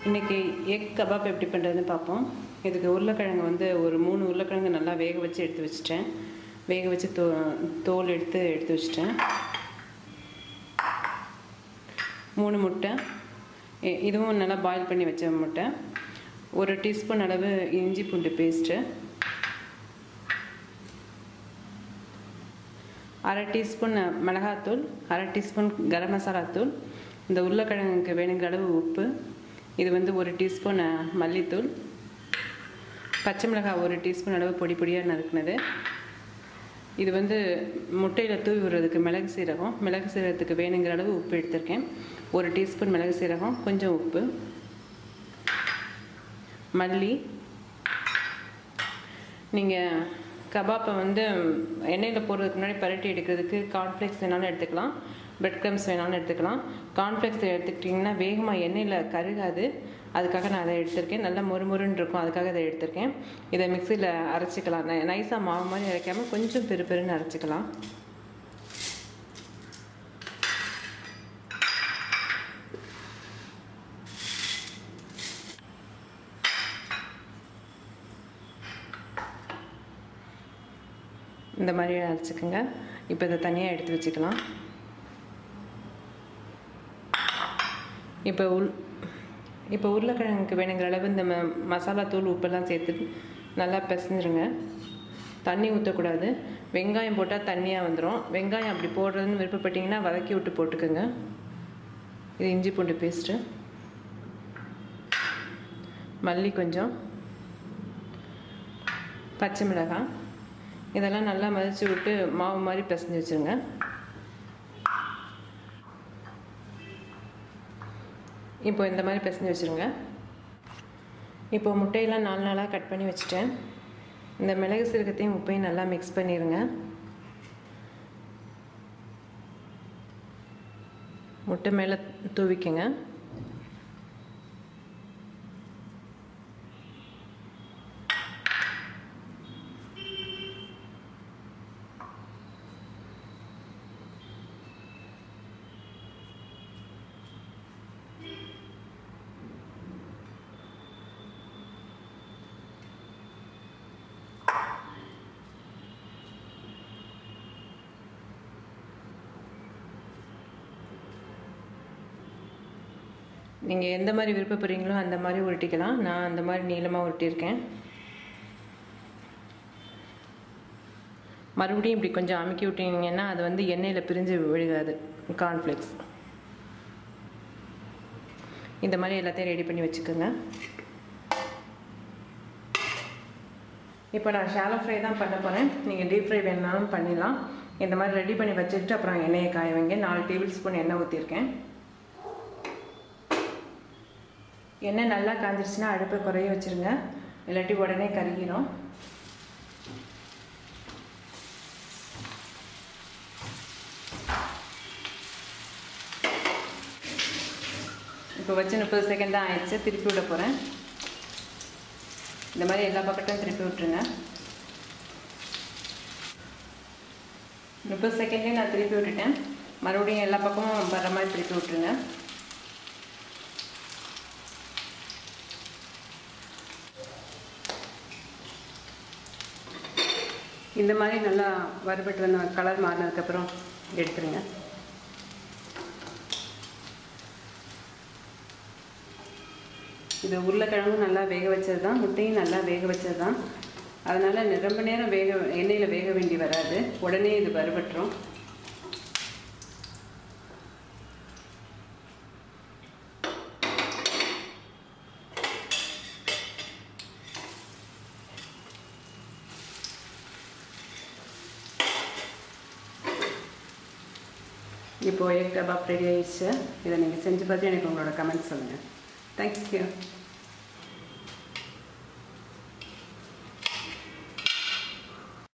இன்றைக்கி egg kebab எப்படி பண்ணுறதுன்னு பார்ப்போம். இதுக்கு உருளைக்கிழங்கு வந்து ஒரு 3 உருளைக்கிழங்கு நல்லா வேக வச்சு எடுத்து வச்சுட்டேன். வேக வச்சு தோல் எடுத்து வச்சுட்டேன். 3 முட்டை, இதுவும் நல்லா பாயில் பண்ணி வச்ச முட்டை. 1 டீஸ்பூன் அளவு இஞ்சி பூண்டு பேஸ்ட்டு, 1/2 டீஸ்பூன் மிளகாத்தூள், 1/2 டீஸ்பூன் கரம் மசாலா தூள், இந்த உருளைக்கிழங்குக்கு வேணுங்கிற அளவு உப்பு, இது வந்து 1 டீஸ்பூன் மல்லித்தூள், பச்சை மிளகாய் 1 டீஸ்பூன் அளவு பொடி பொடியாக நறுக்குனது. இது வந்து முட்டையில் தூவி விடுறதுக்கு மிளகு சீரகத்துக்கு வேணுங்கிற அளவு உப்பு எடுத்திருக்கேன். 1 டீஸ்பூன் மிளகு சீரகம், கொஞ்சம் உப்பு, மல்லி. நீங்கள் கபாப்பை வந்து எண்ணெயில் போடுறதுக்கு முன்னாடி பரட்டி எடுக்கிறதுக்கு கார்ன்ஃப்ளேக்ஸ் வேணாலும் எடுத்துக்கலாம், பிரெட் க்ரம்ஸ் வேணாலும் எடுத்துக்கலாம். கார்ன்ஃப்ளேக்ஸ் எடுத்துக்கிட்டிங்கன்னா வேகமாக எண்ணெயில் கருகாது, அதுக்காக நான் அதை எடுத்திருக்கேன். நல்லா மொறுமொறுன்னு இருக்கும், அதுக்காக அதை எடுத்திருக்கேன். இதை மிக்சியில் அரைச்சிக்கலாம். நைஸாக மாவு மாதிரி அரைக்காமல் கொஞ்சம் பெருன்னு அரைச்சிக்கலாம். இந்த மாதிரி அரைச்சிக்கோங்க. இப்போ இதை தனியாக எடுத்து வச்சுக்கலாம். இப்போ உருளைக்கிழங்குக்கு வேணுங்கிற அளவு இந்த மசாலா தூள் உப்பெல்லாம் சேர்த்து நல்லா பிசைஞ்சிருங்க. தண்ணி ஊற்றக்கூடாது. வெங்காயம் போட்டால் தண்ணியாக வந்துடும். வெங்காயம் அப்படி போடுறதுன்னு விருப்பப்பட்டிங்கன்னா வதக்கி விட்டு போட்டுக்கோங்க. இது இஞ்சி பூண்டு பேஸ்ட்டு, மல்லி கொஞ்சம், பச்சை மிளகாய், இதெல்லாம் நல்லா மதிச்சு விட்டு மாவு மாதிரி பிசைஞ்சு வச்சுருங்க. இப்போ இந்த மாதிரி பிசைஞ்சு வச்சுருங்க. இப்போ முட்டையெல்லாம் 4 நாளாக கட் பண்ணி வச்சுட்டேன். இந்த மிளகு சீரகத்தையும் உப்பையும் நல்லா மிக்ஸ் பண்ணிடுங்க. முட்டை மேலே தூவிக்கங்க. நீங்கள் எந்த மாதிரி விருப்பப்படுறீங்களோ அந்த மாதிரி உருட்டிக்கலாம். நான் அந்த மாதிரி நீளமாக உருட்டியிருக்கேன். மறுபடியும் இப்படி கொஞ்சம் அமுக்கி விட்டீங்கன்னா அது வந்து எண்ணெயில் பிரிஞ்சு விழுகாது கார்ன்ஃப்ளேக்ஸ். இந்த மாதிரி எல்லாத்தையும் ரெடி பண்ணி வச்சுக்கோங்க. இப்போ நான் ஷாலோ ஃப்ரை தான் பண்ண போகிறேன். நீங்கள் டீப் ஃப்ரை வேணாலும் பண்ணிடலாம். இந்த மாதிரி ரெடி பண்ணி வச்சுட்டு அப்புறம் எண்ணெயை காய வைங்க. 4 டேபிள் ஸ்பூன் எண்ணெய் ஊற்றிருக்கேன். எண்ணெய் நல்லா காஞ்சிருச்சுன்னா அடுப்பை குறைய வச்சுருங்க, இல்லாட்டி உடனே கருகிடும். இப்போ வச்சு 30 செகண்ட் தான் ஆயிடுச்சு. திருப்பி விட போகிறேன். இந்த மாதிரி எல்லா பக்கத்தையும் திருப்பி விட்டுருங்க. 30 செகண்ட்லேயும் நான் திருப்பி விட்டுட்டேன். மறுபடியும் எல்லா பக்கமும் வர மாதிரி திருப்பி விட்டுருங்க. இந்த மாதிரி நல்லா வறுபட்டு வந்த கலர் மாறினதுக்கப்புறம் எடுத்துருங்க. இது உருளைக்கிழங்கும் நல்லா வேக வச்சது தான், முட்டையும் நல்லா வேக வச்சது தான். அதனால் ரொம்ப நேரம் எண்ணெயில் வேக வேண்டி வராது, உடனே இது வறுபட்டுரும். இப்போ எக் கபாப் ரெடி ஆயிடுச்சு. இதை நீங்கள் செஞ்சு பார்த்து எனக்கு உங்களோட கமெண்ட்ஸ் சொல்லுங்கள். தேங்க்யூ.